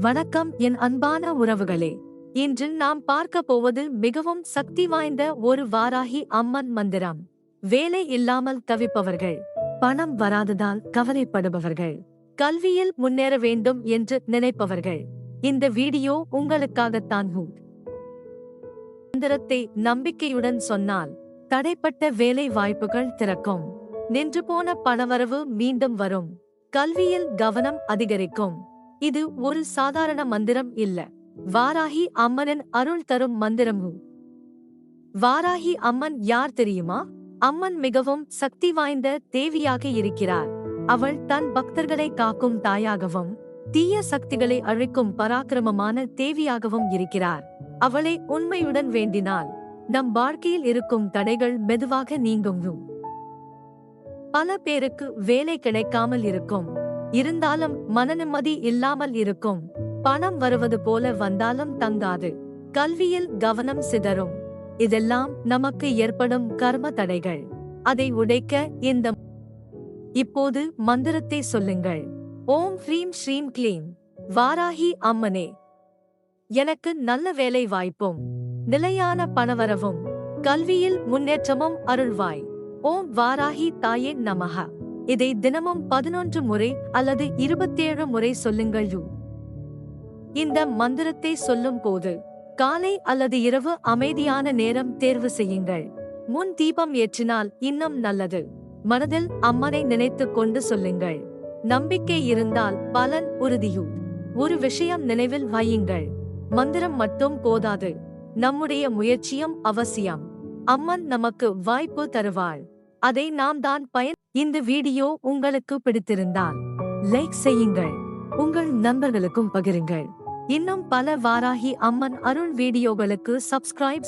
வணக்கம் என் அன்பான உறவுகளே. இன்று நாம் பார்க்க போவது மிகவும் சக்தி வாய்ந்த ஒரு வாராகி அம்மன் மந்திரம். வேலை இல்லாமல் தவிப்பவர்கள், பணம் வராததால் கவலைப்படுபவர்கள், கல்வியில் முன்னேற வேண்டும் என்று நினைப்பவர்கள், இந்த வீடியோ உங்களுக்காகத்தான். மந்திரத்தை நம்பிக்கையுடன் சொன்னால் தடைப்பட்ட வேலை வாய்ப்புகள் திறக்கும், நின்று போன பணவரவு மீண்டும் வரும், கல்வியில் கவனம் அதிகரிக்கும். இது ஒரு சாதாரண மந்திரம் இல்ல, வாராகி அம்மனின் அருள் தரும் மந்திரம். வாராகி அம்மன் யார் தெரியுமா? அம்மன் மிகவும் சக்தி வாய்ந்த தேவியாக இருக்கிறார். அவள் தன் பக்தர்களை காக்கும் தாயாகவும் தீய சக்திகளை அழிக்கும் பராக்கிரமமான தேவியாகவும் இருக்கிறார். அவளை உண்மையுடன் வேண்டினால் நம் வாழ்க்கையில் இருக்கும் தடைகள் மெதுவாக நீங்கும். பல பேருக்கு வேலை கிடைக்காமல் இருக்கும், இருந்தாலும் மனநிம்மதி இல்லாமல் இருக்கும், பணம் வருவது போல வந்தாலும் தங்காது, கல்வியில் கவனம் சிதறும். இதெல்லாம் நமக்கு ஏற்படும் கர்ம தடைகள். அதை உடைக்க இப்போது மந்திரத்தை சொல்லுங்கள். ஓம் ஹ்ரீம் ஸ்ரீம் க்ளீம் வாராகி அம்மனே, எனக்கு நல்ல வேலை வாய்ப்பும் நிலையான பணவரவும் கல்வியில் முன்னேற்றமும் அருள்வாய். ஓம் வாராகி தாயே நமஹ. இதை தினமும் 11 முறை அல்லது 27 முறை சொல்லுங்கள். இந்த மந்திரத்தை சொல்லும் போது காலை அல்லது இரவு அமைதியான நேரம் தேர்வு செய்யுங்கள். முன் தீபம் ஏற்றினால் இன்னும் நல்லது. மனதில் அம்மனை நினைத்துக் கொண்டு சொல்லுங்கள். நம்பிக்கை இருந்தால் பலன் உறுதியும். ஒரு விஷயம் நினைவில் வையுங்கள், மந்திரம் மட்டும் போதாது, நம்முடைய முயற்சியும் அவசியம். அம்மன் நமக்கு வாய்ப்பு தருவாள், அதை நாம் தான் இந்த வீடியோ உங்களுக்கு பிடித்திருந்தால் லைக் செய்யுங்கள், உங்கள் நண்பர்களுக்கும் பகிருங்கள். இன்னும் பல வாராகி அம்மன் அருள் வீடியோகளுக்கு சப்ஸ்கிரைப்